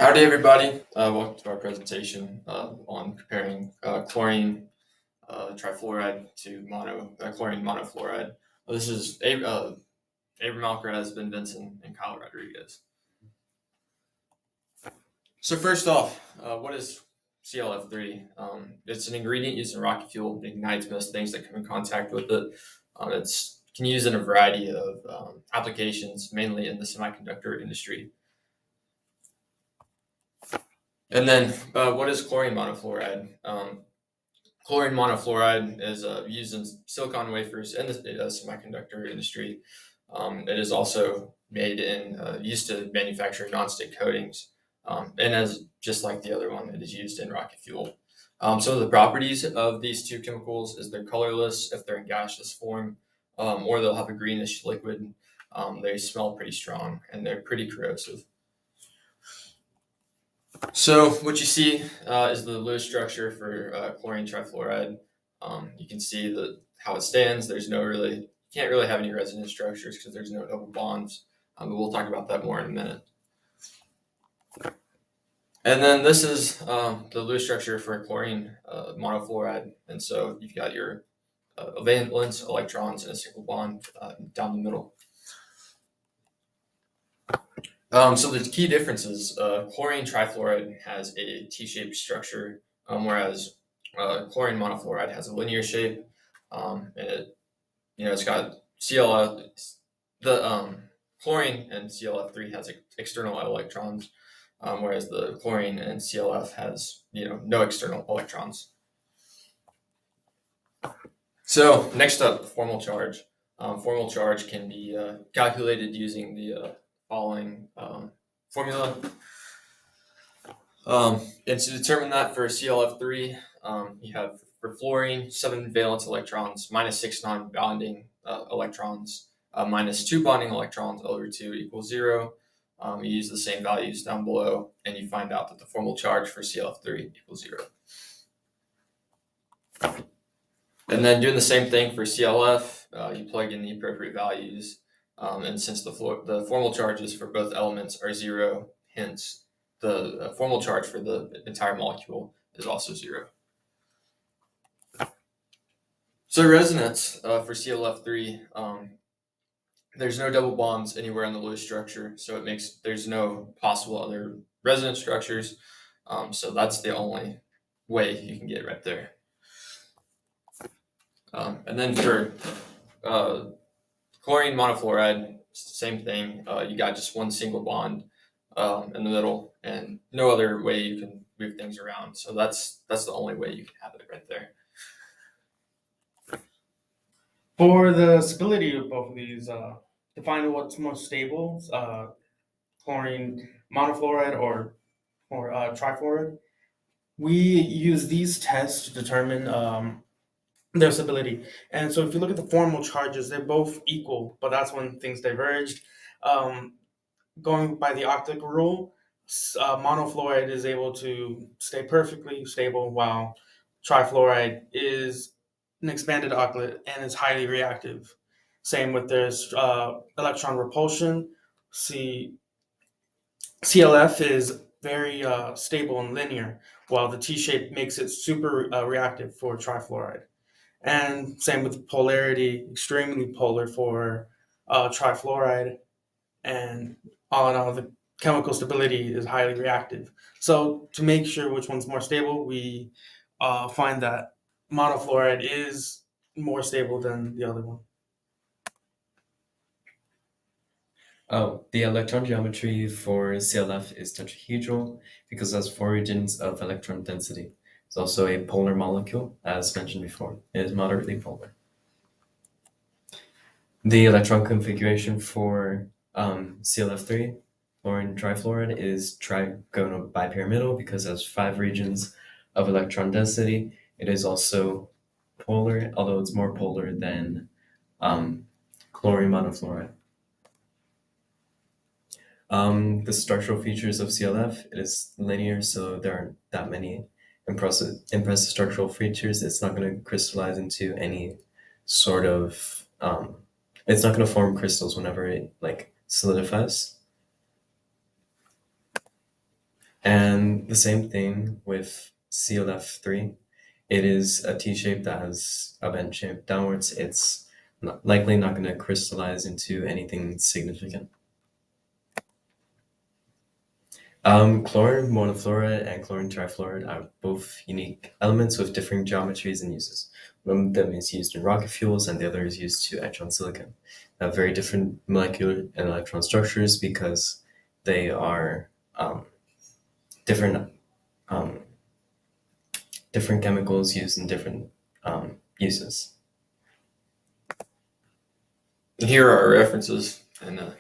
Howdy, everybody. Welcome to our presentation on comparing chlorine trifluoride to chlorine monofluoride. This is Abram Alcaraz, Vinson, and Kyle Rodruigez. So first off, what is ClF3? It's an ingredient used in rocket fuel. It ignites most things that come in contact with it. It's can use in a variety of applications, mainly in the semiconductor industry. And then, what is chlorine monofluoride? Chlorine monofluoride is used in silicon wafers in the semiconductor industry. It is also made in used to manufacture nonstick coatings, and as just like the other one, it is used in rocket fuel. Some of the properties of these two chemicals is they're colorless if they're in gaseous form, or they'll have a greenish liquid. They smell pretty strong and they're pretty corrosive. So what you see is the Lewis structure for chlorine trifluoride. You can see how it stands. There's you can't really have any resonance structures because there's no double bonds. But we'll talk about that more in a minute. And then this is the Lewis structure for chlorine monofluoride. And so you've got your valence electrons in a single bond down the middle. So the key differences, chlorine trifluoride has a T-shaped structure, whereas chlorine monofluoride has a linear shape, and it's got ClF. The chlorine and ClF3 has external electrons, whereas the chlorine and ClF has no external electrons. So next up, formal charge. Formal charge can be calculated using the following formula. And to determine that for ClF3, you have for fluorine 7 valence electrons minus 6 non-bonding electrons minus 2 bonding electrons over 2 equals 0. You use the same values down below, and you find out that the formal charge for ClF3 equals 0. And then doing the same thing for ClF, you plug in the appropriate values, and since the formal charges for both elements are 0, hence the formal charge for the entire molecule is also 0. So resonance for ClF3, there's no double bonds anywhere in the Lewis structure, so there's no possible other resonance structures. So that's the only way you can get right there. And then for chlorine monofluoride, same thing. You got just one single bond in the middle, and no other way you can move things around. So that's the only way you can have it right there. For the stability of both of these, to find out what's most stable, chlorine monofluoride or trifluoride, we use these tests to determine their stability. And so if you look at the formal charges, they're both equal, but that's when things diverged. Going by the octet rule, monofluoride is able to stay perfectly stable, while trifluoride is an expanded octet and is highly reactive. Same with their electron repulsion. ClF is very stable and linear, while the T-shape makes it super reactive for trifluoride. And same with polarity, extremely polar for trifluoride. And all in all, the chemical stability is highly reactive. So to make sure which one's more stable, we find that monofluoride is more stable than the other one. Oh, the electron geometry for ClF is tetrahedral because it has 4 regions of electron density. It's also a polar molecule, as mentioned before. It is moderately polar. The electron configuration for ClF3, fluorine trifluoride, is trigonal bipyramidal because it has 5 regions of electron density. It is also polar, although it's more polar than chlorine monofluoride. The structural features of ClF, it is linear, so there aren't that many impressive structural features. It's not going to crystallize into any sort of it's not going to form crystals whenever it solidifies. And the same thing with ClF3. It is a T shape that has a bent shape downwards. It's likely not going to crystallize into anything significant. Chlorine monofluoride and chlorine trifluoride are both unique elements with different geometries and uses. One of them is used in rocket fuels and the other is used to etch on silicon. They have very different molecular and electron structures because they are different different chemicals used in different uses. And here are our references, and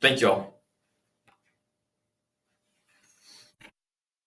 thank you all.